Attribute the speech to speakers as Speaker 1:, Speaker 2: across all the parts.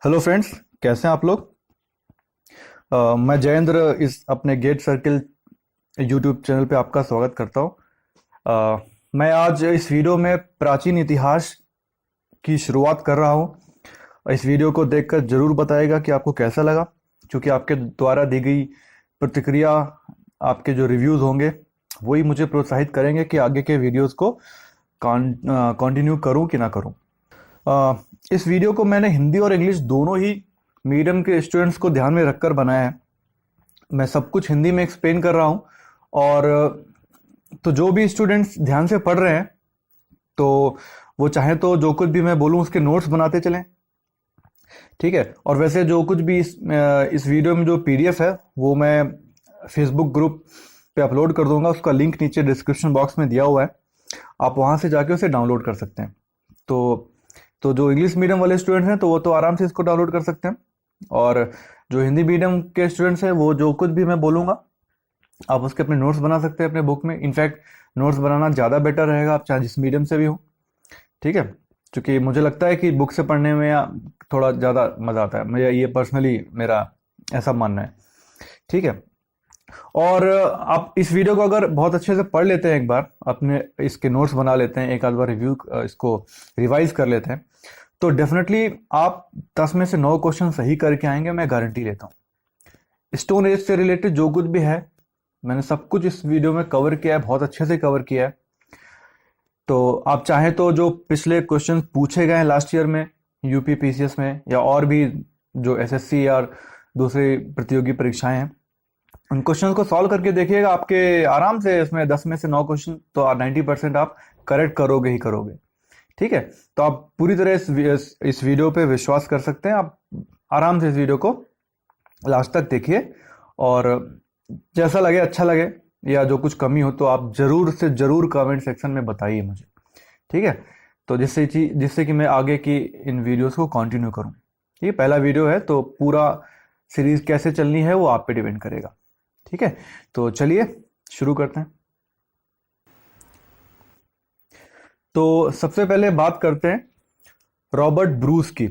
Speaker 1: Hello friends, कैसे हैं आप लोग। मैं जयेंद्र इस अपने गेट सर्किल यूट्यूब चैनल पे आपका स्वागत करता हूं। मैं आज इस वीडियो में प्राचीन इतिहास की शुरुआत कर रहा हूं। इस वीडियो को देखकर जरूर बताइएगा कि आपको कैसा लगा, क्योंकि आपके द्वारा दी गई प्रतिक्रिया, आपके जो रिव्यूज़ होंगे वही मुझे प्रोत्साहित करेंगे कि आगे के वीडियोस को कंटिन्यू करूं कि ना करूं। इस वीडियो को मैंने हिंदी और इंग्लिश दोनों ही मीडियम के स्टूडेंट्स को ध्यान में रखकर बनाया है। मैं सब कुछ हिंदी में एक्सप्लेन कर रहा हूँ, और तो जो भी स्टूडेंट्स ध्यान से पढ़ रहे हैं तो वो चाहे तो जो कुछ भी मैं बोलूँ उसके नोट्स बनाते चलें, ठीक है। और वैसे जो कुछ भी इस वीडियो में जो पीडीएफ है वो मैं फेसबुक ग्रुप पे अपलोड कर दूंगा। उसका लिंक नीचे डिस्क्रिप्शन बॉक्स में दिया हुआ है, आप वहाँ से जाके उसे डाउनलोड कर सकते हैं। तो जो इंग्लिश मीडियम वाले स्टूडेंट्स हैं तो वो तो आराम से इसको डाउनलोड कर सकते हैं, और जो हिंदी मीडियम के स्टूडेंट्स हैं वो जो कुछ भी मैं बोलूँगा आप उसके अपने नोट्स बना सकते हैं अपने बुक में। इनफैक्ट नोट्स बनाना ज़्यादा बेटर रहेगा, आप चाहे जिस मीडियम से भी हो, ठीक है। क्योंकि मुझे लगता है कि बुक से पढ़ने में थोड़ा ज़्यादा मज़ा आता है, मुझे ये पर्सनली मेरा ऐसा मानना है, ठीक है। और आप इस वीडियो को अगर बहुत अच्छे से पढ़ लेते हैं, एक बार अपने इसके नोट्स बना लेते हैं, एक आध बार रिव्यू इसको रिवाइज कर लेते हैं, तो डेफिनेटली आप 10 में से 9 क्वेश्चन सही करके आएंगे, मैं गारंटी लेता हूँ। स्टोन एज से रिलेटेड जो कुछ भी है मैंने सब कुछ इस वीडियो में कवर किया है, बहुत अच्छे से कवर किया है। तो आप चाहें तो जो पिछले क्वेश्चन पूछे गए हैं लास्ट ईयर में यूपी पीसीएस में, या और भी जो एसएससी या दूसरी प्रतियोगी परीक्षाएं हैं, उन क्वेश्चन को सॉल्व करके देखिएगा। आपके आराम से इसमें 10 में से 9 क्वेश्चन तो 90% आप करेक्ट करोगे ही करोगे, ठीक है। तो आप पूरी तरह इस वीडियो पे विश्वास कर सकते हैं। आप आराम से इस वीडियो को लास्ट तक देखिए, और जैसा लगे, अच्छा लगे या जो कुछ कमी हो तो आप जरूर से जरूर कमेंट सेक्शन में बताइए मुझे, ठीक है। तो जिससे कि मैं आगे की इन वीडियोस को कंटिन्यू करूं। ये पहला वीडियो है तो पूरा सीरीज कैसे चलनी है वो आप पे डिपेंड करेगा, ठीक है। तो चलिए शुरू करते हैं। तो सबसे पहले बात करते हैं रॉबर्ट ब्रूस की।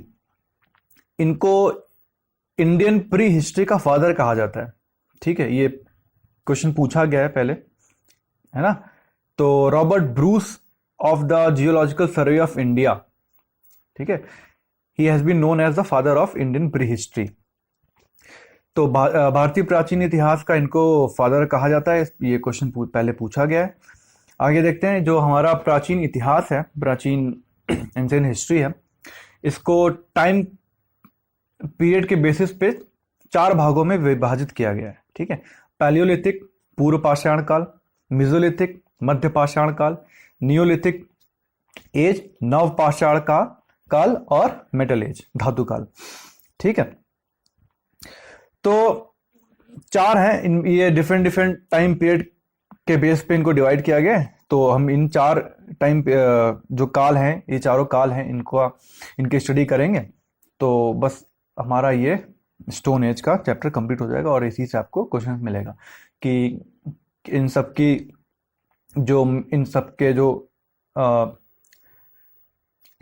Speaker 1: इनको इंडियन प्री हिस्ट्री का फादर कहा जाता है, ठीक है। ये क्वेश्चन पूछा गया है पहले, है ना। तो Robert Bruce of the geological survey of India, ठीक है, he has been known as the father of Indian prehistory. तो भारतीय प्राचीन इतिहास का इनको फादर कहा जाता है, ये क्वेश्चन पहले पूछा गया है। आगे देखते हैं, जो हमारा प्राचीन इतिहास है, प्राचीन एंशिएंट हिस्ट्री है, इसको टाइम पीरियड के बेसिस पे 4 भागों में विभाजित किया गया है, ठीक है। पैलियोलिथिक पूर्व पाषाण काल, मिजोलिथिक मध्य पाषाण काल, नियोलिथिक एज नव पाषाण काल और मेटल एज धातु काल, ठीक है। तो 4 हैं ये डिफरेंट टाइम पीरियड के बेस पे इनको डिवाइड किया गया है। तो हम इन 4 टाइम जो काल हैं, ये चारों काल हैं, इनकी स्टडी करेंगे तो बस हमारा ये स्टोन एज का चैप्टर कंप्लीट हो जाएगा, और इसी से आपको क्वेश्चन मिलेगा कि इन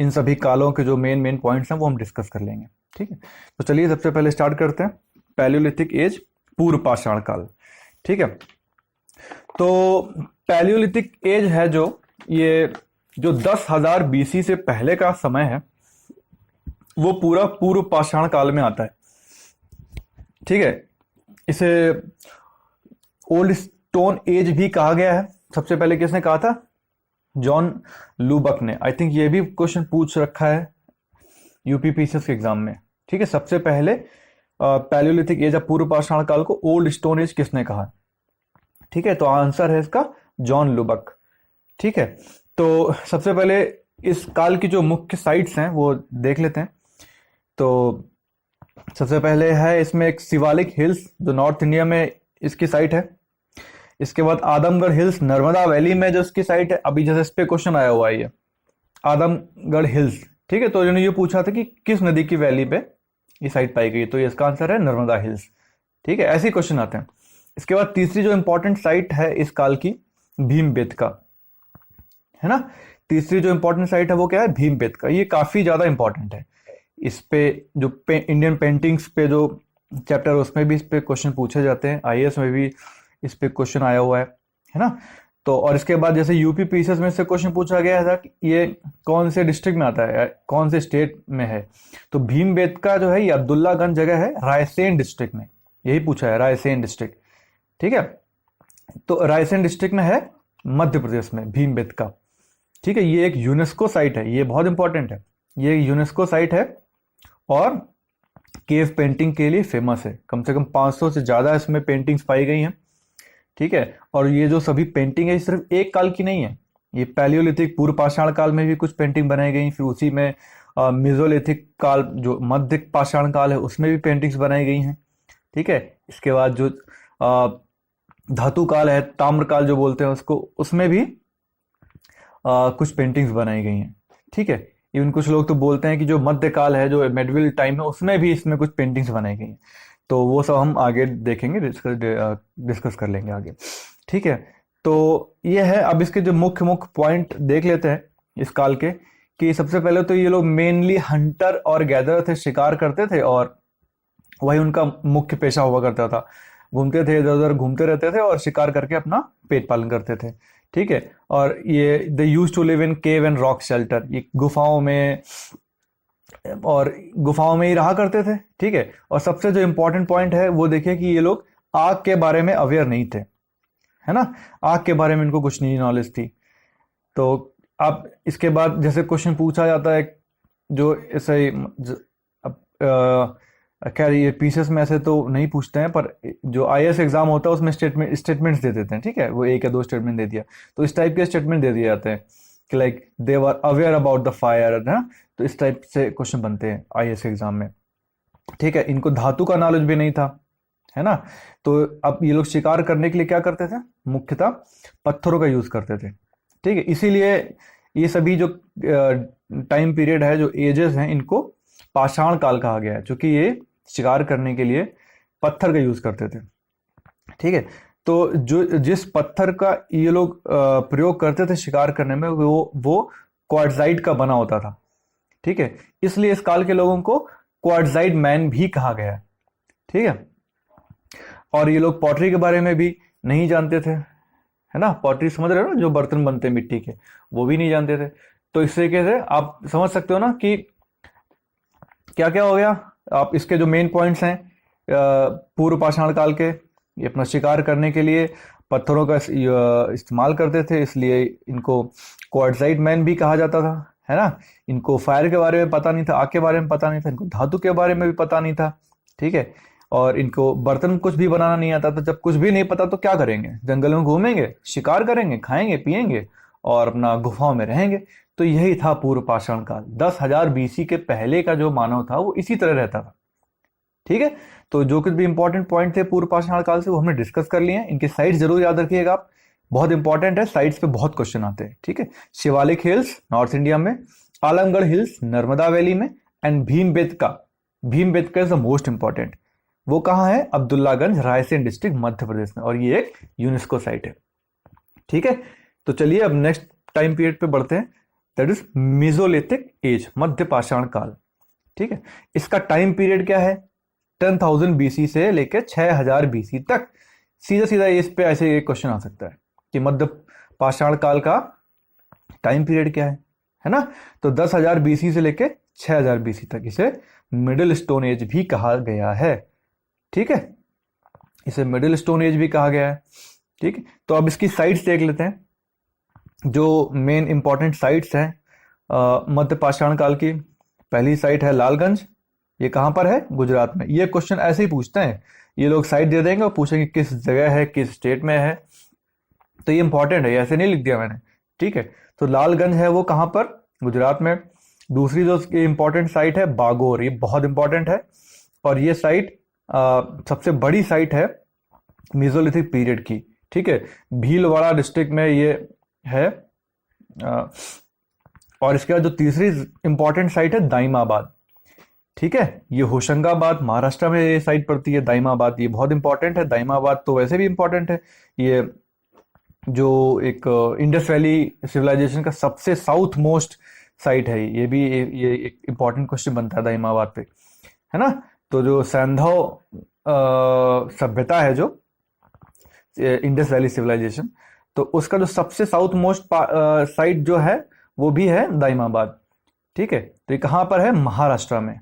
Speaker 1: सभी कालों के जो मेन पॉइंट्स हैं वो हम डिस्कस कर लेंगे, ठीक है। तो चलिए सबसे पहले स्टार्ट करते हैं, पैलियोलिथिक एज पूर्व पाषाण काल, ठीक है। तो पैलियोलिथिक एज है जो 10,000 बीसी से पहले का समय है, वो पूरा पूर्व पाषाण काल में आता है, ठीक है। इसे ओल्ड स्टोन एज भी कहा गया है। सबसे पहले किसने कहा था? जॉन लूबक ने। आई थिंक ये भी क्वेश्चन पूछ रखा है यूपी पीसीएस के एग्जाम में, ठीक है। सबसे पहले पैलियोलिथिक एज या पूर्व पाषाण काल को ओल्ड स्टोन एज किसने कहा, ठीक है। तो आंसर है इसका जॉन लुबक, ठीक है। तो सबसे पहले इस काल की जो मुख्य साइट्स हैं वो देख लेते हैं। तो सबसे पहले है इसमें एक शिवालिक हिल्स, जो नॉर्थ इंडिया में इसकी साइट है। इसके बाद आदमगढ़ हिल्स नर्मदा वैली में जो इसकी साइट है, अभी जैसे इस पे क्वेश्चन आया हुआ है ये आदमगढ़ हिल्स, ठीक है। तो इन्होंने ये पूछा था कि किस नदी की वैली पे ये साइट पाई गई, तो ये इसका आंसर है नर्मदा हिल्स, ठीक है। ऐसे क्वेश्चन आते हैं। इसके बाद तीसरी जो इंपॉर्टेंट साइट है इस काल की, भीमबेटका, है ना। तीसरी जो इंपॉर्टेंट साइट है वो क्या है? भीमबेटका। ये काफी ज्यादा इंपॉर्टेंट है। इस पे जो इंडियन पेंटिंग्स पे जो चैप्टर है उसमें भी इस पे क्वेश्चन पूछे जाते हैं, आईएएस में भी इस पे क्वेश्चन आया हुआ है ना। तो और इसके बाद जैसे यूपी पीसीएस में से क्वेश्चन पूछा गया था कि ये कौन से डिस्ट्रिक्ट में आता है, कौन से स्टेट में है, तो भीमबेटका जो है ये अब्दुल्लागंज जगह है रायसेन डिस्ट्रिक्ट में, यही पूछा है, रायसेन डिस्ट्रिक्ट। ठीक है, तो रायसेन डिस्ट्रिक्ट में है मध्य प्रदेश में भीमबेटका। ठीक है, ये एक यूनेस्को साइट है, ये बहुत इंपॉर्टेंट है, ये यूनेस्को साइट है और केव पेंटिंग के लिए फेमस है। कम से कम 500 से ज़्यादा इसमें पेंटिंग्स पाई गई हैं। ठीक है, और ये जो सभी पेंटिंग है सिर्फ एक काल की नहीं है, ये पैलियोलिथिक पूर्व पाषाण काल में भी कुछ पेंटिंग बनाई गई, फिर उसी में मेसोलिथिक काल जो मध्य पाषाण काल है उसमें भी पेंटिंग्स बनाई गई हैं। ठीक है, इसके बाद जो धातु काल है, ताम्र काल जो बोलते हैं उसको, उसमें भी कुछ पेंटिंग्स बनाई गई हैं। ठीक है, इवन कुछ लोग तो बोलते हैं कि जो मध्यकाल है, जो मेडिवल टाइम है, उसमें भी इसमें कुछ पेंटिंग्स बनाई गई हैं। तो वो सब हम आगे देखेंगे, डिस्कस कर लेंगे आगे। ठीक है, तो ये है। अब इसके जो मुख्य मुख्य पॉइंट देख लेते हैं इस काल के, कि सबसे पहले तो ये लोग मेनली हंटर और गैदर थे, शिकार करते थे और वही उनका मुख्य पेशा हुआ करता था। घूमते थे, इधर उधर घूमते रहते थे और शिकार करके अपना पेट पालन करते थे। ठीक है, और ये they use to live in cave and rock shelter, ये गुफाओं में और गुफाओं में ही रहा करते थे। ठीक है, और सबसे जो इंपॉर्टेंट पॉइंट है वो देखिए कि ये लोग आग के बारे में अवेयर नहीं थे, है ना, आग के बारे में इनको कुछ नहीं नॉलेज थी। तो अब इसके बाद जैसे क्वेश्चन पूछा जाता है जो ऐसे अब खैर ये पीसेस में ऐसे तो नहीं पूछते हैं, पर जो आईएएस एग्जाम होता है उसमें स्टेटमेंट्स दे देते हैं। ठीक है, वो एक या दो स्टेटमेंट दे दिया, तो इस टाइप के स्टेटमेंट दे दिए जाते हैं कि like they were aware about the fire, है ना। तो इस टाइप से क्वेश्चन बनते हैं आईएएस एग्जाम में। ठीक है, इनको धातु का नॉलेज भी नहीं था, है ना। तो अब ये लोग शिकार करने के लिए क्या करते थे, मुख्यतः पत्थरों का यूज करते थे। ठीक है, इसीलिए ये सभी जो टाइम पीरियड है, जो एजेस हैं, इनको पाषाण काल कहा गया है, क्योंकि ये शिकार करने के लिए पत्थर का यूज करते थे। ठीक है, तो जो जिस पत्थर का ये लोग प्रयोग करते थे शिकार करने में, वो क्वार्टजाइट का बना होता था। ठीक है, इसलिए इस काल के लोगों को क्वार्टजाइट मैन भी कहा गया है। ठीक है, और ये लोग पॉटरी के बारे में भी नहीं जानते थे, है ना। पॉटरी समझ रहे हो ना, जो बर्तन बनते हैं मिट्टी के, वो भी नहीं जानते थे। तो इस तरीके से आप समझ सकते हो ना कि क्या क्या हो गया। आप इसके जो मेन पॉइंट्स हैं, पूर्व पाषाण काल के, ये अपना शिकार करने के लिए पत्थरों का इस्तेमाल करते थे, इसलिए इनको क्वार्टजाइट मैन भी कहा जाता था, है ना। इनको फायर के बारे में पता नहीं था, आग के बारे में पता नहीं था, इनको धातु के बारे में भी पता नहीं था। ठीक है, और इनको बर्तन कुछ भी बनाना नहीं आता था। जब कुछ भी नहीं पता तो क्या करेंगे, जंगल में घूमेंगे, शिकार करेंगे, खाएंगे पिएंगे और अपना गुफाओं में रहेंगे। तो यही था पूर्व पाषाण काल। 10,000 बीसी के पहले का जो मानव था वो इसी तरह रहता था। ठीक है, तो जो कुछ भी इंपॉर्टेंट पॉइंट थे पूर्व पाषाण काल से वो हमने डिस्कस कर लिए हैं। इनके साइट्स जरूर याद रखिएगा आप, बहुत इंपॉर्टेंट है, साइट्स पे बहुत क्वेश्चन आते हैं। ठीक है, शिवालिक हिल्स नॉर्थ इंडिया में, आलमगढ़ हिल्स नर्मदा वैली में, and Bhimbetka, Bhimbetka is the most important. वो कहाँ है, अब्दुल्लागंज रायसेन डिस्ट्रिक्ट मध्य प्रदेश में, और ये एक यूनेस्को साइट है। ठीक है, तो चलिए अब नेक्स्ट टाइम पीरियड पे बढ़ते हैं, दैट इज मेसोलिथिक एज, मध्य पाषाण काल। ठीक है, इसका टाइम पीरियड क्या है, 10,000 बीसी से लेकर 6,000 बीसी तक। सीधा सीधा इस पे ऐसे एक क्वेश्चन आ सकता है कि मध्य पाषाण काल का टाइम पीरियड क्या है ना। तो 10,000 बीसी से लेकर 6,000 बीसी तक इसे मिडिल स्टोन एज भी कहा गया है। ठीक है, इसे मिडिल स्टोन एज भी कहा गया है। ठीक है, तो अब इसकी साइट्स देख लेते हैं, जो मेन इंपॉर्टेंट साइट्स हैं मध्य पाषाण काल की। पहली साइट है लालगंज, ये कहाँ पर है, गुजरात में। ये क्वेश्चन ऐसे ही पूछते हैं, ये लोग साइट दे देंगे और पूछेंगे किस जगह है, किस स्टेट में है। तो ये इंपॉर्टेंट है, ऐसे नहीं लिख दिया मैंने। ठीक है, तो लालगंज है वो कहाँ पर, गुजरात में। दूसरी जो इंपॉर्टेंट साइट है बागोर, ये बहुत इंपॉर्टेंट है, और ये साइट सबसे बड़ी साइट है मेसोलिथिक पीरियड की। ठीक है, भीलवाड़ा डिस्ट्रिक्ट में ये है। और इसके बाद जो तीसरी इंपॉर्टेंट साइट है दाइमाबाद। ठीक है, ये होशंगाबाद महाराष्ट्र में ये साइट पड़ती है, दाइमाबाद, ये बहुत इंपॉर्टेंट है। दाइमाबाद तो वैसे भी इंपॉर्टेंट है, ये जो एक इंडस वैली सिविलाइजेशन का सबसे साउथ मोस्ट साइट है ये एक इम्पॉर्टेंट क्वेश्चन बनता है दाइमाबाद पे, है ना। तो जो सैंधव सभ्यता है, जो इंडस वैली सिविलाइजेशन, तो उसका जो सबसे साउथ मोस्ट साइट जो है वो भी है दाइमाबाद। ठीक है, तो ये कहाँ पर है? महाराष्ट्र में।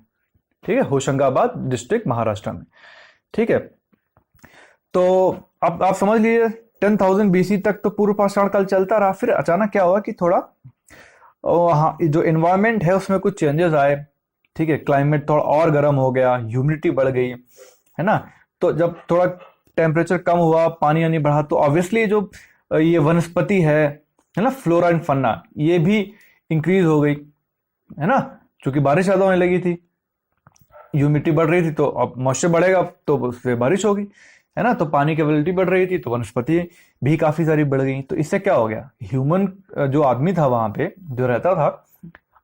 Speaker 1: ठीक है, होशंगाबाद डिस्ट्रिक्ट महाराष्ट्र में। ठीक है, तो अब आप समझ लीजिए 10,000 बीसी तक तो पूर्व पाषाण काल चलता रहा। फिर अचानक क्या हुआ कि थोड़ा हाँ, जो एनवायरनमेंट है उसमें कुछ चेंजेस आए। ठीक है, क्लाइमेट थोड़ा और गर्म हो गया, ह्यूमिडिटी बढ़ गई, है ना। तो जब थोड़ा टेम्परेचर कम हुआ, पानी यानी बढ़ा, तो ऑब्वियसली जो ये वनस्पति है ना, फ्लोरा एंड फन्ना, ये भी इंक्रीज हो गई, है ना। क्योंकि बारिश ज्यादा होने लगी थी, ह्यूमिडिटी बढ़ रही थी, तो अब मॉइस्चर बढ़ेगा तो उससे बारिश होगी, है ना। तो पानी की अवेलेबिलिटी बढ़ रही थी, तो वनस्पति भी काफी सारी बढ़ गई। तो इससे क्या हो गया, ह्यूमन जो आदमी था वहां पे जो रहता था,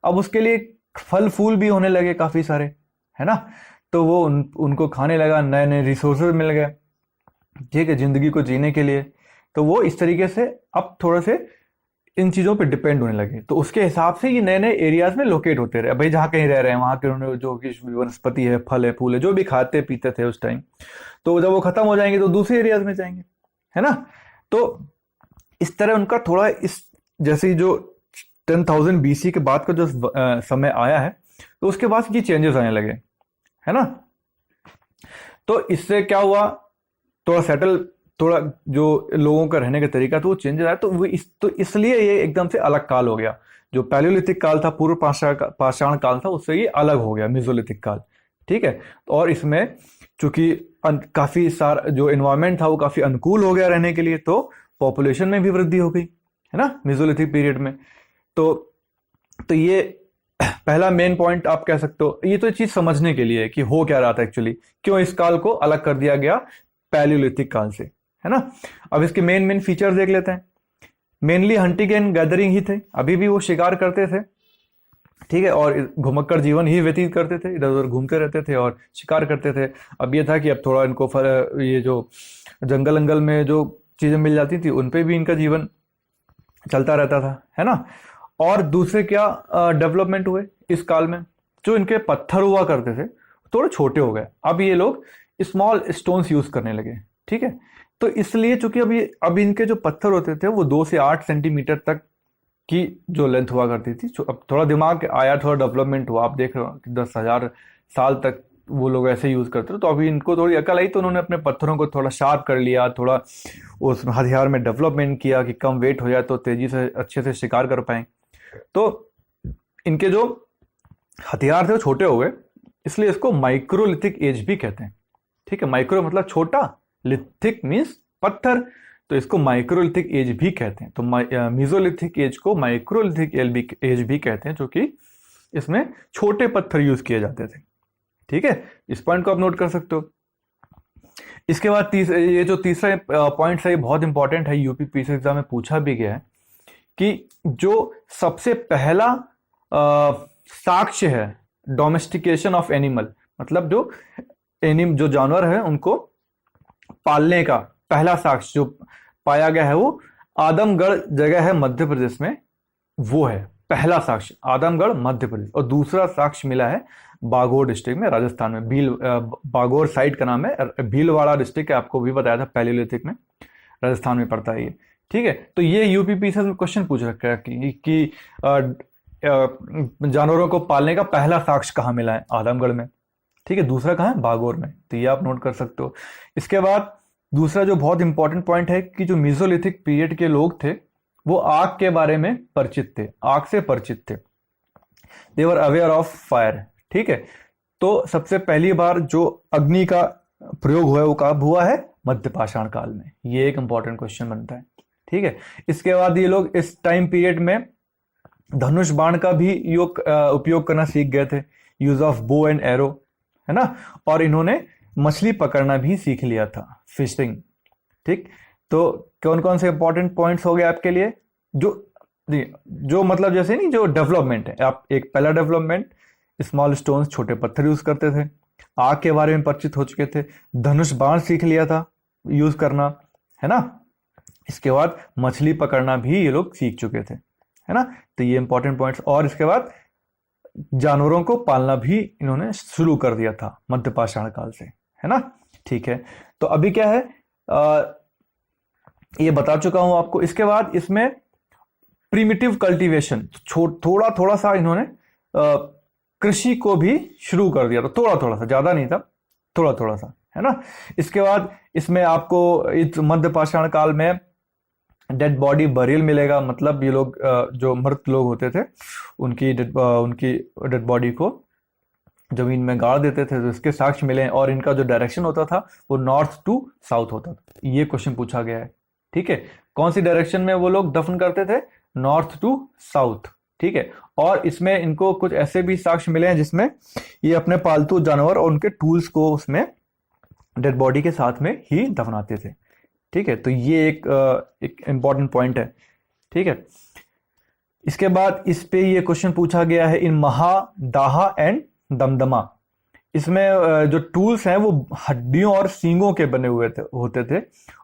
Speaker 1: अब उसके लिए फल फूल भी होने लगे काफी सारे, है ना। तो वो उनको खाने लगा, नए नए रिसोर्सेज मिल गए, ठीक है, जिंदगी को जीने के लिए। तो वो इस तरीके से अब थोड़े से इन चीजों पे डिपेंड होने लगे। तो उसके हिसाब से ये नए नए एरियाज में लोकेट होते रहे। भाई जहाँ कहीं रह रहे हैं वहां के उन्होंने जो कि वनस्पति है, फल है, फूल है, जो भी खाते पीते थे उस टाइम, तो जब वो खत्म हो जाएंगे तो दूसरे एरियाज में जाएंगे, है ना। तो इस तरह उनका थोड़ा इस जैसे जो 10,000 बीसी के बाद का जो समय आया है, तो उसके बाद ये चेंजेस आने लगे, है ना। तो इससे क्या हुआ, थोड़ा सेटल, थोड़ा जो लोगों का रहने का तरीका था वो चेंज आया। तो तो इसलिए ये एकदम से अलग काल हो गया। जो पैलियोलिथिक काल था, पूर्व पाषाण काल था, उससे ये अलग हो गया, मेसोलिथिक काल। ठीक है, और इसमें चूंकि काफी सारा जो एनवायरमेंट था वो काफी अनुकूल हो गया रहने के लिए, तो पॉपुलेशन में भी वृद्धि हो गई, है ना, मेसोलिथिक पीरियड में। तो ये पहला मेन पॉइंट आप कह सकते हो। ये तो चीज समझने के लिए है कि हो क्या रहा था एक्चुअली, क्यों इस काल को अलग कर दिया गया पैलियोलिथिक काल से, है ना। अब इसके मेन मेन फीचर्स देख लेते हैं। मेनली हंटिंग एंड गैदरिंग ही थे, अभी भी वो शिकार करते थे, ठीक है, और घुमक्कड़ जीवन ही व्यतीत करते थे, इधर उधर घूमते रहते थे और शिकार करते थे। अब ये था कि अब थोड़ा इनको ये जो जंगल अंगल में जो चीजें मिल जाती थी उन पे भी इनका जीवन चलता रहता था, है ना। और दूसरे क्या डेवलपमेंट हुए इस काल में, जो इनके पत्थर हुआ करते थे थोड़े छोटे हो गए। अब ये लोग स्मॉल स्टोन्स यूज करने लगे, ठीक है। तो इसलिए चूंकि अब इनके जो पत्थर होते थे वो 2 से 8 सेंटीमीटर तक की जो लेंथ हुआ करती थी। अब थोड़ा दिमाग आया, थोड़ा डेवलपमेंट हुआ, आप देख रहे हो कि 10,000 साल तक वो लोग ऐसे यूज करते थे। तो अभी इनको थोड़ी अकल आई, तो उन्होंने अपने पत्थरों को थोड़ा शार्प कर लिया, थोड़ा उस हथियार में डेवलपमेंट किया कि कम वेट हो जाए तो तेजी से अच्छे से शिकार कर पाए। तो इनके जो हथियार थे वो छोटे हो गए, इसलिए इसको माइक्रोलिथिक एज भी कहते हैं, ठीक है। माइक्रो मतलब छोटा, लिथिक मीन्स पत्थर, तो इसको माइक्रोलिथिक एज भी कहते हैं। तो मेसोलिथिक एज को माइक्रोलिथिक एज भी कहते हैं, जो कि इसमें छोटे पत्थर यूज किए जाते थे, ठीक है। इस पॉइंट को आप नोट कर सकते हो। इसके बाद ये जो तीसरा पॉइंट है, ये बहुत इंपॉर्टेंट है, यूपी पीसी एग्जाम में पूछा भी गया है कि जो सबसे पहला साक्ष्य है डोमेस्टिकेशन ऑफ एनिमल, मतलब जो जानवर है उनको पालने का पहला साक्ष्य जो पाया गया है वो आदमगढ़ जगह है मध्य प्रदेश में, वो है पहला साक्ष्य, आदमगढ़ मध्य प्रदेश। और दूसरा साक्ष्य मिला है बागोर डिस्ट्रिक्ट में, राजस्थान में। बागोर साइट का नाम है, भीलवाड़ा डिस्ट्रिक्ट है, आपको भी बताया था, पैलियोलिथिक में, राजस्थान में पड़ता है ये, ठीक है। तो ये यूपी पीसीएस में क्वेश्चन पूछ रखा है कि जानवरों को पालने का पहला साक्ष्य कहाँ मिला है, आदमगढ़ में, ठीक है। दूसरा कहाँ है, बागोर में, तो ये आप नोट कर सकते हो। इसके बाद दूसरा जो बहुत इंपॉर्टेंट पॉइंट है कि जो मेसोलिथिक पीरियड के लोग थे वो आग के बारे में परिचित थे, आग से परिचित थे, दे वर अवेयर ऑफ फायर, ठीक है। तो सबसे पहली बार जो अग्नि का प्रयोग हुआ है वो कब हुआ है, मध्य पाषाण काल में। ये एक इंपॉर्टेंट क्वेश्चन बनता है, ठीक है। इसके बाद ये लोग इस टाइम पीरियड में धनुष बाण का भी उपयोग करना सीख गए थे, use of bow and arrow, है ना। और इन्होंने मछली पकड़ना भी सीख लिया था, फिशिंग, ठीक। तो कौन कौन से इंपॉर्टेंट पॉइंट्स हो गए आपके लिए, जो मतलब जैसे नहीं, जो डेवलपमेंट है, आप एक पहला डेवलपमेंट स्मॉल स्टोन्स, छोटे पत्थर यूज करते थे, आग के बारे में परिचित हो चुके थे, धनुष बाण सीख लिया था यूज करना, है ना। इसके बाद मछली पकड़ना भी ये लोग सीख चुके थे, है ना। तो ये इंपॉर्टेंट पॉइंट्स। और इसके बाद जानवरों को पालना भी इन्होंने शुरू कर दिया था मध्य पाषाण काल से, है ना। ठीक है, तो अभी क्या है, ये बता चुका हूं आपको। इसके बाद इसमें प्रिमिटिव कल्टीवेशन, थोड़ा थोड़ा सा इन्होंने कृषि को भी शुरू कर दिया था, थोड़ा थोड़ा सा, ज्यादा नहीं था, थोड़ा थोड़ा सा, है ना। इसके बाद इसमें आपको इस मध्य पाषाण काल में डेड बॉडी बरियल मिलेगा, मतलब ये लोग जो मृत लोग होते थे उनकी डेड बॉडी को जमीन में गाड़ देते थे, तो इसके साक्ष्य मिले। और इनका जो डायरेक्शन होता था वो नॉर्थ टू साउथ होता था। ये क्वेश्चन पूछा गया है, ठीक है। कौन सी डायरेक्शन में वो लोग दफन करते थे? नॉर्थ टू साउथ, ठीक है। और इसमें इनको कुछ ऐसे भी साक्ष्य मिले हैं जिसमें ये अपने पालतू जानवर और उनके टूल्स को उसमें डेड बॉडी के साथ में ही दफनाते थे, ठीक है। तो ये एक इंपॉर्टेंट पॉइंट है, ठीक है। इसके बाद इस पे ये क्वेश्चन पूछा गया है, इन महा, दाहा एंड दमदमा, इसमें जो टूल्स हैं वो हड्डियों और सींगों के बने हुए होते थे,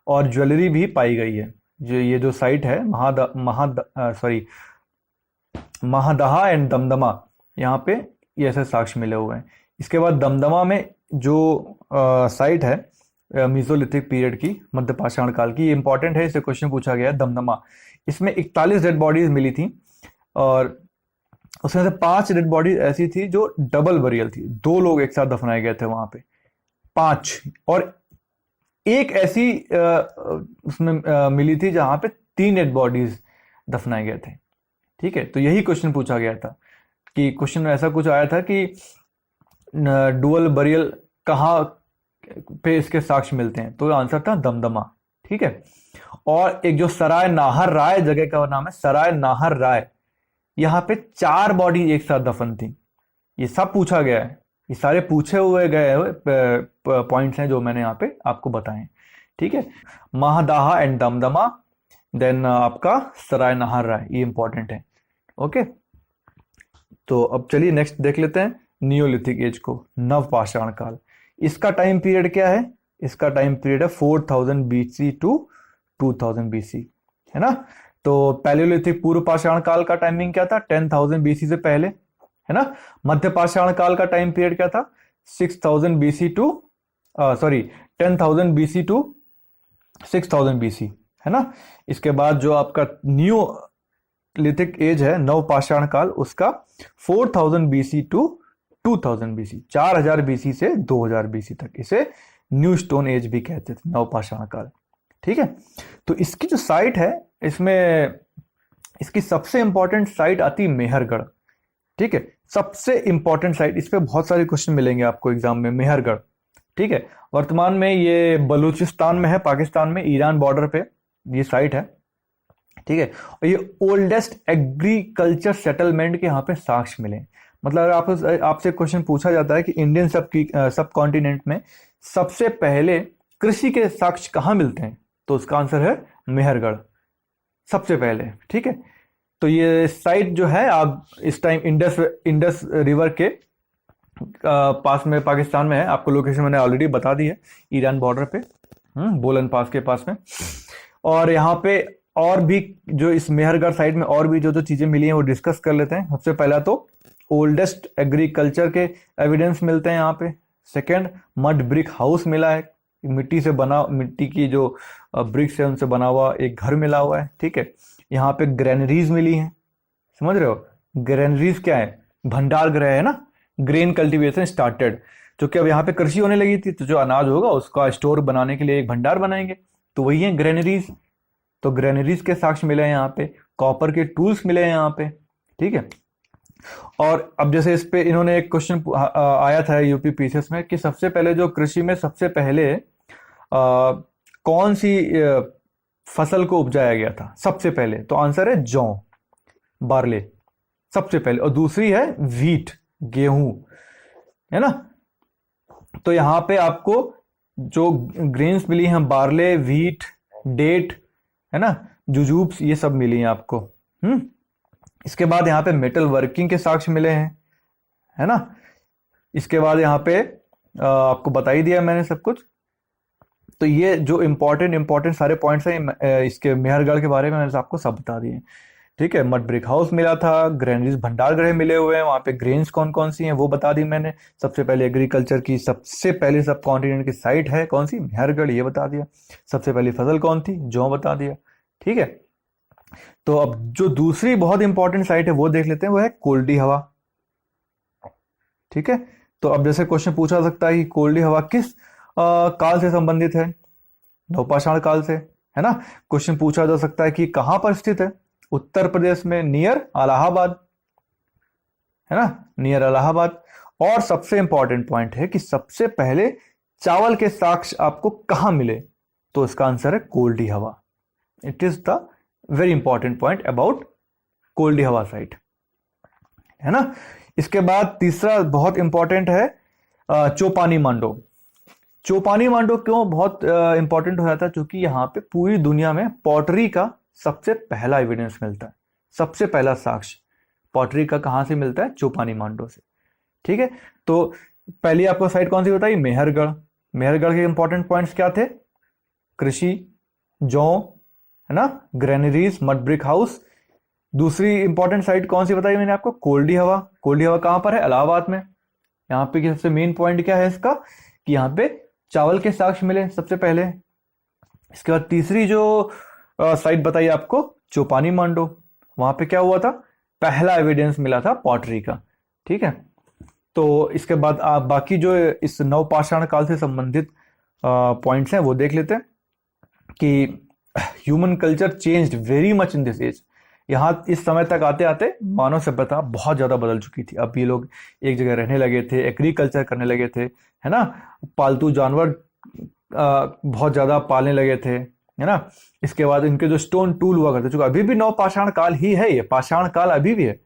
Speaker 1: और ज्वेलरी भी पाई गई है। जो ये जो साइट है महादहा एंड दमदमा, यहाँ पे ये ऐसे साक्ष्य मिले हुए हैं। इसके बाद दमदमा में जो साइट है मीसोलिथिक पीरियड की, मध्य पाषाण काल की, ये इंपॉर्टेंट है, इससे क्वेश्चन पूछा गया है। दमदमा, इसमें 41 डेड बॉडीज मिली थी, और उसमें से 5 डेड बॉडीज ऐसी थी जो डबल बरियल थी, 2 लोग एक साथ दफनाए गए थे वहां पे, 5। और एक ऐसी उसमें मिली थी जहां पे 3 डेड बॉडीज दफनाए गए थे, ठीक है। तो यही क्वेश्चन पूछा गया था, कि क्वेश्चन में ऐसा कुछ आया था कि डुअल बरियल कहाँ पे इसके साक्ष्य मिलते हैं, तो आंसर था दमदमा, ठीक है। और एक जो सराय नाहर राय जगह का नाम है, सराय नाहर राय, यहाँ पे 4 बॉडी एक साथ दफन थी। ये सब पूछा गया है, ये सारे पूछे हुए गए हुए पॉइंट्स हैं जो मैंने यहाँ पे आपको बताए, ठीक है। महादाहा एंड दमदमा, देन आपका सराय नाहर राय, ये इंपॉर्टेंट है, ओके। तो अब चलिए नेक्स्ट देख लेते हैं नियोलिथिक एज को, नव पाषाण काल। इसका टाइम पीरियड क्या है? इसका टाइम पीरियड है 4000 बीसी टू 2000 बीसी, है ना। तो पैलियोलिथिक पूर्व पाषाण काल का टाइमिंग क्या था? 10,000 बीसी से पहले, है ना। मध्य पाषाण काल का टाइम पीरियड क्या था? 6000 BC to 10,000 BC to 6000 BC, है ना। इसके बाद जो आपका नियोलिथिक एज है, नव पाषाण काल, उसका 4000 बीसी टू 2000 बीसी, 4000 बीसी से 2000 बीसी तक, इसे न्यू स्टोन एज भी कहते थे, नव पाषाण काल, ठीक है। तो इसकी जो साइट है, इसमें इसकी सबसे इंपॉर्टेंट साइट आती है मेहरगढ़, ठीक है। सबसे इंपॉर्टेंट साइट, इस पे बहुत सारे क्वेश्चन मिलेंगे आपको एग्जाम में, मेहरगढ़, ठीक है। वर्तमान में ये बलूचिस्तान में है, पाकिस्तान में, ईरान बॉर्डर पे ये साइट है, ठीक है। और ये ओल्डेस्ट एग्रीकल्चर सेटलमेंट के यहाँ पे साक्ष्य मिले। मतलब अगर आपसे क्वेश्चन पूछा जाता है कि इंडियन सब कॉन्टिनेंट में सबसे पहले कृषि के साक्ष्य कहाँ मिलते हैं, तो उसका आंसर है मेहरगढ़, सबसे पहले, ठीक है। तो ये साइट जो है, आप इस टाइम इंडस रिवर के पास में, पाकिस्तान में है। आपको लोकेशन मैंने ऑलरेडी बता दी है, ईरान बॉर्डर पे, बोलन पास के पास में। और यहाँ पे और भी जो इस मेहरगढ़ साइट में और भी जो जो चीजें मिली हैं वो डिस्कस कर लेते हैं। सबसे पहला तो ओल्डेस्ट एग्रीकल्चर के एविडेंस मिलते हैं यहाँ पे। सेकंड, मड ब्रिक हाउस मिला है, मिट्टी की जो ब्रिक्स है उनसे बना हुआ एक घर मिला हुआ है, ठीक है। यहाँ पे ग्रेनरीज मिली हैं, समझ रहे हो। ग्रेनरीज क्या है? भंडार गृह, है ना। ग्रेन कल्टीवेशन स्टार्टेड, जो कि अब यहाँ पे कृषि होने लगी थी, तो जो अनाज होगा उसका स्टोर बनाने के लिए एक भंडार बनाएंगे, तो वही है ग्रेनरीज। तो ग्रेनरीज के साक्ष्य मिले हैं यहाँ पे। कॉपर के टूल्स मिले हैं यहाँ पे, ठीक है। और अब जैसे इस पे इन्होंने एक क्वेश्चन आया था यूपी पीसीएस में कि सबसे पहले जो कृषि में सबसे पहले कौन सी फसल को उपजाया गया था सबसे पहले, तो आंसर है जौ, बार्ले, सबसे पहले। और दूसरी है व्हीट, गेहूं, है ना। तो यहां पे आपको जो ग्रेन्स मिली हैं, बार्ले, व्हीट, डेट, है ना, जुजूब्स, ये सब मिली हैं आपको। इसके बाद यहाँ पे मेटल वर्किंग के साक्ष्य मिले हैं, है ना। इसके बाद यहाँ पे आपको बता ही दिया मैंने सब कुछ। तो ये जो इंपॉर्टेंट सारे पॉइंट्स हैं इसके मेहरगढ़ के बारे में मैंने आपको सब बता दिए। ठीक है, मड ब्रिक हाउस मिला था, ग्रेनरीज भंडार गृह मिले हुए हैं, वहां पे ग्रेन्स कौन कौन सी हैं वो बता दी मैंने। सबसे पहले एग्रीकल्चर की सबसे पहली सब कॉन्टिनेंट की साइट है कौन सी, मेहरगढ़, ये बता दिया। सबसे पहली फसल कौन थी, जौ, बता दिया। ठीक है, तो अब जो दूसरी बहुत इंपॉर्टेंट साइट है वो देख लेते हैं, वो है कोल्डी हवा। ठीक है, तो अब जैसे क्वेश्चन पूछा सकता है कि कोल्डी हवा किस काल से संबंधित है, नवपाषाण काल से, है ना। क्वेश्चन पूछा जा सकता है कि कहां पर स्थित है, उत्तर प्रदेश में, नियर इलाहाबाद, है ना, नियर इलाहाबाद। और सबसे इंपॉर्टेंट पॉइंट है कि सबसे पहले चावल के साक्ष्य आपको कहां मिले, तो इसका आंसर है Koldihwa. It is the very important point about Koldihwa site, है ना। इसके बाद तीसरा बहुत इंपॉर्टेंट है चौपानी मांडो। चौपानी मांडो क्यों बहुत इंपॉर्टेंट हो जाता है, क्योंकि यहाँ पे पूरी दुनिया में पॉटरी का सबसे पहला एविडेंस मिलता है, सबसे पहला साक्ष्य पॉटरी का कहां से मिलता है, चौपानी मांडो से। ठीक है, तो पहली आपको साइट कौन सी बताई, मेहरगढ़। मेहरगढ़ के इंपॉर्टेंट पॉइंट्स क्या थे, कृषि, जौ, है ना, ग्रेनरीज, मड ब्रिक हाउस। दूसरी इंपॉर्टेंट साइट कौन सी बताई मैंने आपको, कोल्डी हवा। कोल्डी हवा कहां पर है, इलाहाबाद में। यहाँ पे सबसे मेन पॉइंट क्या है इसका, कि यहाँ पे चावल के साक्ष्य मिले सबसे पहले। इसके बाद तीसरी जो साइट बताई आपको, चौपानी मांडो, वहां पे क्या हुआ था, पहला एविडेंस मिला था पॉटरी का। ठीक है, तो इसके बाद आप बाकी जो इस नवपाषाण काल से संबंधित पॉइंट्स हैं वो देख लेते हैं कि human culture changed very much in this age. यहाँ इस समय तक आते आते मानव सभ्यता बहुत ज्यादा बदल चुकी थी। अब ये लोग एक जगह रहने लगे थे, एग्रीकल्चर करने लगे थे, है ना, पालतू जानवर बहुत ज्यादा पालने लगे थे, है ना। इसके बाद इनके जो स्टोन टूल हुआ करते, चूंकि अभी भी नवपाषाण काल ही है, ये पाषाण काल अभी भी है,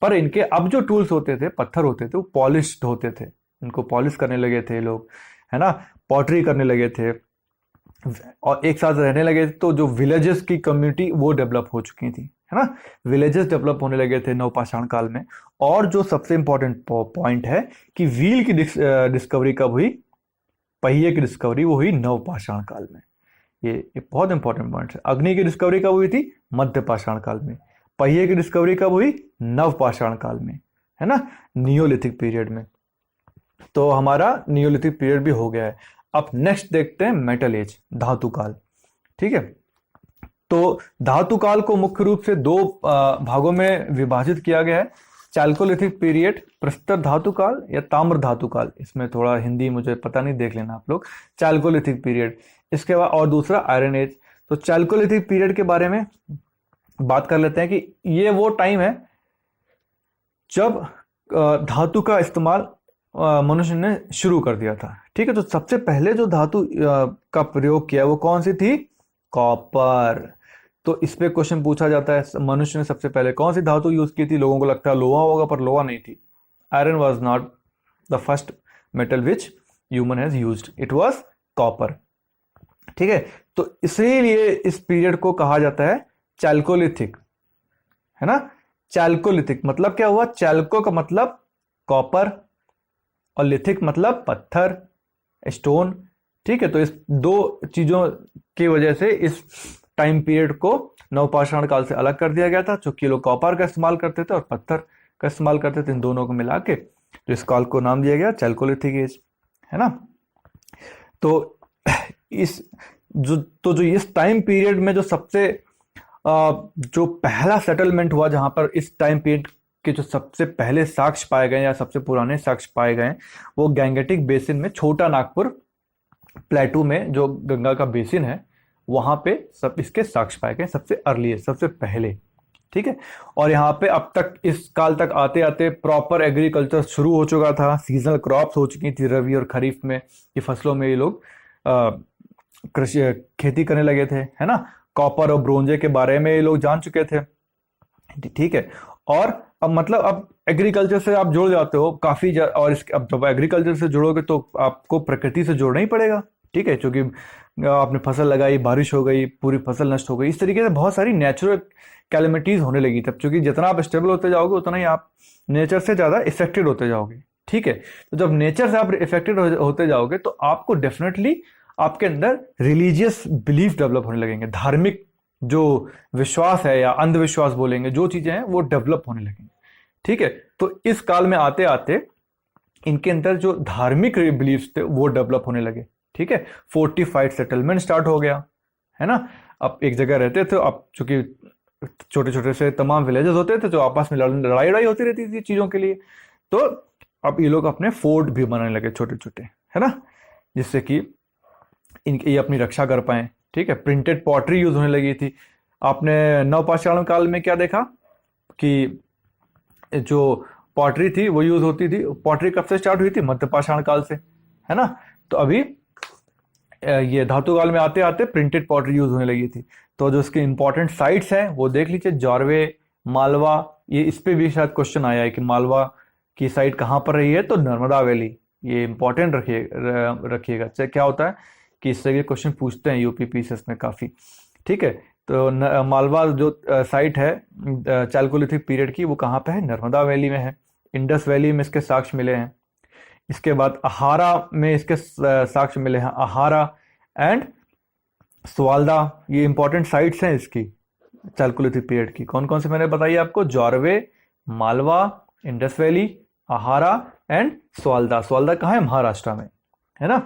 Speaker 1: पर इनके अब जो टूल्स होते थे, पत्थर होते थे, वो पॉलिश्ड होते थे, इनको पॉलिश करने लगे थे लोग, है ना, पॉटरी करने लगे थे, और एक साथ रहने लगे थे। तो जो विलेजेस की कम्युनिटी वो डेवलप हो चुकी थी, है ना, विलेजेस डेवलप होने लगे थे नवपाषाण काल में। और जो सबसे इंपॉर्टेंट पॉइंट है कि व्हील की डिस्कवरी कब हुई, पहिए की डिस्कवरी वो हुई नवपाषाण काल में। ये बहुत इंपॉर्टेंट पॉइंट है। अग्नि की डिस्कवरी कब हुई थी, मध्य पाषाण काल में। पहिए की डिस्कवरी कब हुई, नवपाषाण काल में, है ना, नियोलिथिक पीरियड में। तो हमारा नियोलिथिक पीरियड भी हो गया है। अब नेक्स्ट देखते हैं मेटल एज, धातु काल। ठीक है, तो धातु काल को मुख्य रूप से दो भागों में विभाजित किया गया है, चाल्कोलिथिक पीरियड, प्रस्तर धातु काल या ताम्र धातु काल। इसमें थोड़ा हिंदी मुझे पता नहीं, देख लेना आप लोग, चाल्कोलिथिक पीरियड। इसके बाद और दूसरा आयरन एज। तो चाल्कोलिथिक पीरियड के बारे में बात कर लेते हैं कि ये वो टाइम है जब धातु का इस्तेमाल मनुष्य ने शुरू कर दिया था। ठीक है, तो सबसे पहले जो धातु का प्रयोग किया वो कौन सी थी, कॉपर। तो इस पे क्वेश्चन पूछा जाता है, मनुष्य ने सबसे पहले कौन सी धातु यूज की थी। लोगों को लगता है लोहा होगा, पर लोहा नहीं थी। Iron was not the first metal which human has used, it was copper. ठीक है, तो इसीलिए इस पीरियड को कहा जाता है चाल्कोलिथिक, है ना। चाल्कोलिथिक मतलब क्या हुआ, चाल्को का मतलब कॉपर और लिथिक मतलब पत्थर, स्टोन। ठीक है, तो इस दो चीजों की वजह से इस टाइम पीरियड को नवपाषाण काल से अलग कर दिया गया था, क्योंकि लोग कॉपर का इस्तेमाल करते थे और पत्थर का इस्तेमाल करते थे, इन दोनों को मिला के तो इस काल को नाम दिया गया चाल्कोलिथिक एज, है ना। तो इस जो इस टाइम पीरियड में जो सबसे जो पहला सेटलमेंट हुआ, जहां पर इस टाइम पीरियड के जो सबसे पहले साक्ष्य पाए गए या सबसे पुराने साक्ष्य पाए गए, वो गैंगेटिक बेसिन में, छोटा नागपुर प्लेटू में जो गंगा का बेसिन है, वहां पे सब इसके साक्ष्य पाए गए, सबसे अर्ली, सबसे पहले। ठीक है, और यहाँ पे अब तक इस काल तक आते आते प्रॉपर एग्रीकल्चर शुरू हो चुका था, सीजनल क्रॉप्स हो चुकी थी, रबी और खरीफ में ये फसलों में ये लोग कृषि खेती करने लगे थे, है ना। कॉपर और ब्रोंजे के बारे में ये लोग जान चुके थे। ठीक है, और अब मतलब अब एग्रीकल्चर से आप जुड़ जाते हो काफी और अब जब एग्रीकल्चर से जुड़ोगे तो आपको प्रकृति से जुड़ना ही पड़ेगा। ठीक है, क्योंकि आपने फसल लगाई, बारिश हो गई, पूरी फसल नष्ट हो गई, इस तरीके से बहुत सारी नेचुरल कैलेमिटीज होने लगी तब, क्योंकि जितना आप स्टेबल होते जाओगे उतना ही आप नेचर से ज्यादा इफेक्टेड होते जाओगे। ठीक है, तो जब नेचर से आप इफेक्टेड होते जाओगे तो आपको डेफिनेटली आपके अंदर रिलीजियस बिलीफ डेवलप होने लगेंगे, धार्मिक जो विश्वास है या अंधविश्वास बोलेंगे, जो चीजें हैं वो डेवलप होने लगेंगी। ठीक है, तो इस काल में आते आते इनके अंदर जो धार्मिक बिलीफ्स थे वो डेवलप होने लगे। ठीक है, फोर्टिफाइड सेटलमेंट स्टार्ट हो गया, है ना। अब एक जगह रहते थे, अब चूंकि छोटे छोटे से तमाम विलेजेस होते थे जो आपस में लड़ाई लड़ाई होती रहती थी चीजों के लिए, तो अब ये लोग अपने फोर्ट भी बनाने लगे छोटे छोटे, है ना, जिससे कि इनकी ये अपनी रक्षा कर पाए। ठीक है, प्रिंटेड पॉटरी यूज होने लगी थी। आपने नवपाषाण काल में क्या देखा कि जो पॉटरी थी वो यूज होती थी। पॉटरी कब से स्टार्ट हुई थी? मध्यपाषाण काल से, है ना। तो अभी ये धातु काल में आते आते प्रिंटेड पॉटरी यूज होने लगी थी। तो जो इसके इंपॉर्टेंट साइट्स हैं वो देख लीजिए, जॉर्वे, मालवा, ये इस पे भी शायद क्वेश्चन आया है कि मालवा की साइट कहाँ पर रही है, तो नर्मदा वैली। ये इंपॉर्टेंट रखिएगा। चाहे क्या होता है कि इससे ये क्वेश्चन पूछते हैं यूपी पीसीएस में काफी। ठीक है, तो मालवा जो साइट है चालकोलिथिक पीरियड की, वो कहाँ पे है? नर्मदा वैली में है। इंडस वैली में इसके साक्ष्य मिले हैं। इसके बाद अहारा में इसके साक्ष्य मिले हैं, अहारा एंड स्वाल्दा। ये इंपॉर्टेंट साइट्स हैं इसकी चालकोलिथिक पीरियड की। कौन कौन से मैंने बताइए आपको? Jorwe, Malwa, Indus valley, Ahara and Sawalda. स्वाल्दा कहाँ है? महाराष्ट्र में, है ना।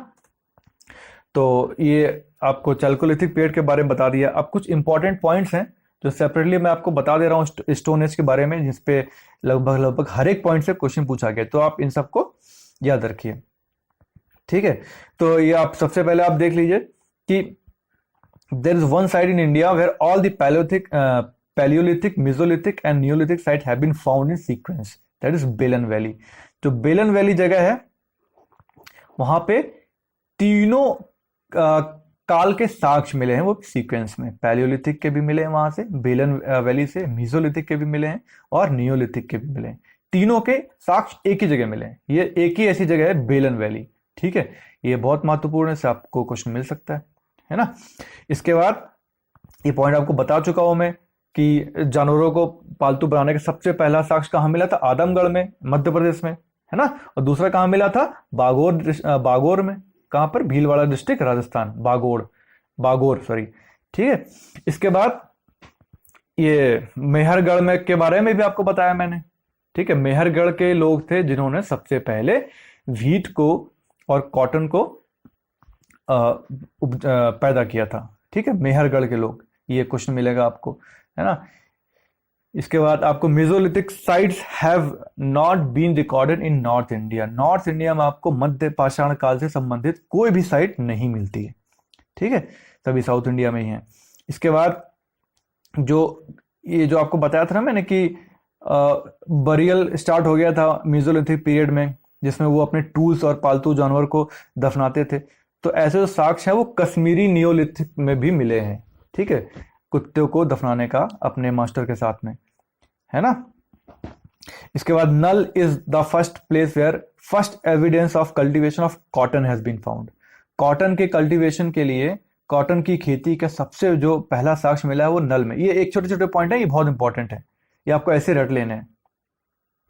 Speaker 1: तो ये आपको चालकोलिथिक पीरियड के बारे में बता दिया। अब कुछ इंपॉर्टेंट पॉइंट्स हैं जो सेपरेटली मैं आपको बता दे रहा हूँ स्टोन एज के बारे में, जिसपे लगभग लगभग हर एक पॉइंट से क्वेश्चन पूछा गया, तो आप इन सबको याद रखिए। ठीक है, तो ये आप सबसे पहले आप देख लीजिए कि there is one side in India where all the paleolithic, mesolithic and neolithic site have been found in sequence, that is Belan valley. जो बेलन वैली जगह है वहां पे तीनों काल के साक्ष्य मिले हैं वो सीक्वेंस में। पैलियोलिथिक के भी मिले हैं वहां से, बेलन वैली से, मेसोलिथिक के भी मिले हैं और नियोलिथिक के भी मिले हैं। तीनों के साक्ष्य एक ही जगह मिले हैं। ये एक ही ऐसी जगह है बेलन वैली। ठीक है, ये बहुत महत्वपूर्ण है, से आपको क्वेश्चन मिल सकता है ना। इसके बाद ये पॉइंट आपको बता चुका हूं मैं कि जानवरों को पालतू बनाने का सबसे पहला साक्ष्य कहां मिला था? आदमगढ़ में, मध्य प्रदेश में, है ना। और दूसरा कहां मिला था? बागोर में। कहां पर? भीलवाड़ा डिस्ट्रिक्ट, राजस्थान। बागोर सॉरी। ठीक है, इसके बाद ये मेहरगढ़ में के बारे में भी आपको बताया मैंने। ठीक है, मेहरगढ़ के लोग थे जिन्होंने सबसे पहले व्हीट को और कॉटन को पैदा किया था। ठीक है, मेहरगढ़ के लोग, ये क्वेश्चन मिलेगा आपको, है ना। इसके बाद आपको mesolithic sites have not been recorded in north India. North India में आपको मध्य पाषाण काल से संबंधित कोई भी साइट नहीं मिलती है। ठीक है, सभी साउथ इंडिया में ही है। इसके बाद जो ये जो आपको बताया था ना मैंने कि बरियल स्टार्ट हो गया था मेसोलिथिक पीरियड में, जिसमें वो अपने टूल्स और पालतू जानवर को दफनाते थे। तो ऐसे जो साक्ष्य हैं वो कश्मीरी नियोलिथिक में भी मिले हैं। ठीक है, कुत्ते को दफनाने का अपने मास्टर के साथ में, है ना। इसके बाद Nal is the first place where first evidence of cultivation of cotton has been found. Cotton के कल्टीवेशन के लिए, कॉटन की खेती का सबसे जो पहला साक्ष्य मिला है वो नल में। ये एक छोटे छोटे पॉइंट है, ये बहुत इंपॉर्टेंट है, ये आपको ऐसे रट लेने हैं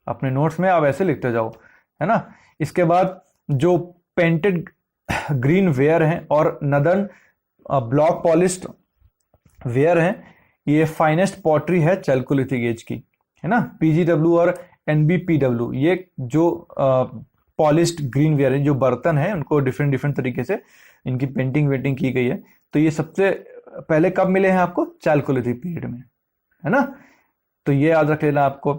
Speaker 1: अपने नोट्स में, आप ऐसे लिखते जाओ, है ना। इसके बाद जो पेंटेड ग्रीन वेयर हैं और नदन ब्लॉक पॉलिश्ड वेयर हैं, ये फाइनेस्ट पॉटरी है चालकोलिथिक एज की, है ना। पीजीडब्ल्यू और एनबीपीडब्ल्यू, ये जो पॉलिश्ड ग्रीन वेयर है, जो बर्तन है उनको डिफरेंट डिफरेंट तरीके से इनकी पेंटिंग वेंटिंग की गई है। तो ये सबसे पहले कब मिले हैं आपको? चालकोलिथिक पीरियड में, है ना। तो ये याद रख लेना आपको।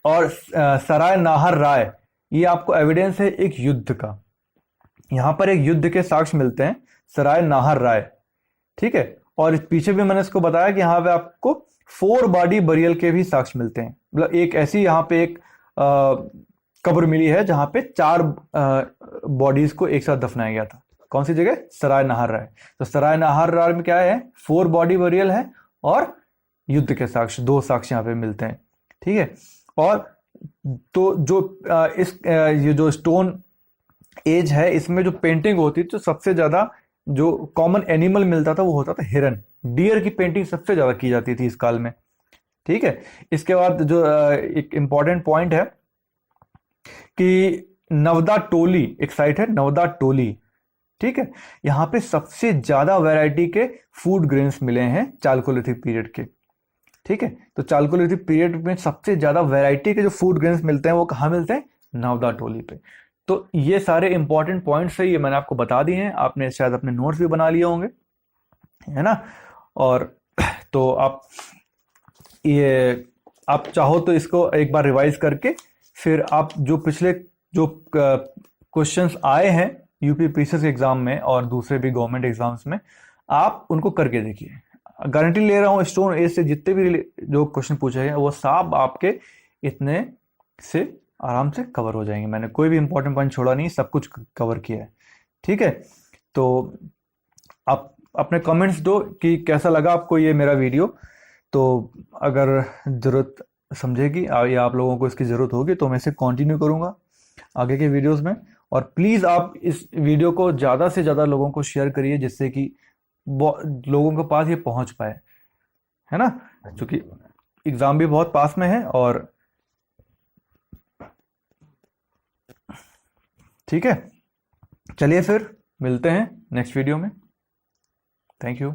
Speaker 1: और सराय नाहर राय, ये आपको एविडेंस है एक युद्ध का। यहां पर एक युद्ध के साक्ष्य मिलते हैं, सराय नाहर राय। ठीक है, और पीछे भी मैंने इसको बताया कि यहाँ पे आपको 4 बॉडी बरियल के भी साक्ष्य मिलते हैं। मतलब एक ऐसी यहाँ पे एक कब्र मिली है जहां पे 4 बॉडीज को एक साथ दफनाया गया था। कौन सी जगह? सराय नाहर राय। तो सराय नाहर राय में क्या है? 4 बॉडी बरियल है और युद्ध के साक्ष्य, 2 साक्ष्य यहाँ पे मिलते हैं। ठीक है, और तो जो ये जो स्टोन एज है, इसमें जो पेंटिंग होती है, तो सबसे ज्यादा जो कॉमन एनिमल मिलता था वो होता था हिरन। डियर की पेंटिंग सबसे ज्यादा की जाती थी इस काल में। ठीक है, इसके बाद जो एक इंपॉर्टेंट पॉइंट है कि नवदा टोली, एक साइट है नवदा टोली, ठीक है, यहाँ पे सबसे ज्यादा वैरायटी के फूड ग्रेन्स मिले हैं चालकोलिथिक पीरियड के। ठीक है, तो चालकोलिथिक पीरियड में सबसे ज्यादा वैरायटी के जो फूड ग्रेन्स मिलते हैं वो कहाँ मिलते हैं? नावदा टोली पे। तो ये सारे इंपॉर्टेंट पॉइंट्स है, ये मैंने आपको बता दिए हैं, आपने शायद अपने नोट्स भी बना लिए होंगे, है ना। और तो आप चाहो तो इसको एक बार रिवाइज करके फिर आप जो पिछले जो क्वेश्चंस आए हैं यूपी पीसीएस एग्जाम में और दूसरे भी गवर्नमेंट एग्जाम्स में, आप उनको करके देखिए। गारंटी ले रहा हूँ, स्टोन एज से जितने भी जो क्वेश्चन पूछे गए वो सब आपके इतने से आराम से कवर हो जाएंगे। मैंने कोई भी इंपॉर्टेंट पॉइंट छोड़ा नहीं, सब कुछ कवर किया है। ठीक है, तो आप अपने कमेंट्स दो कि कैसा लगा आपको ये मेरा वीडियो। तो अगर ज़रूरत समझेगी या आप लोगों को इसकी ज़रूरत होगी तो मैं इसे कंटिन्यू करूँगा आगे के वीडियोस में। और प्लीज़ आप इस वीडियो को ज़्यादा से ज़्यादा लोगों को शेयर करिए, जिससे कि लोगों के पास ये पहुंच पाए, है ना, क्योंकि एग्ज़ाम भी बहुत पास में है। और ठीक है, चलिए फिर मिलते हैं नेक्स्ट वीडियो में। Thank you.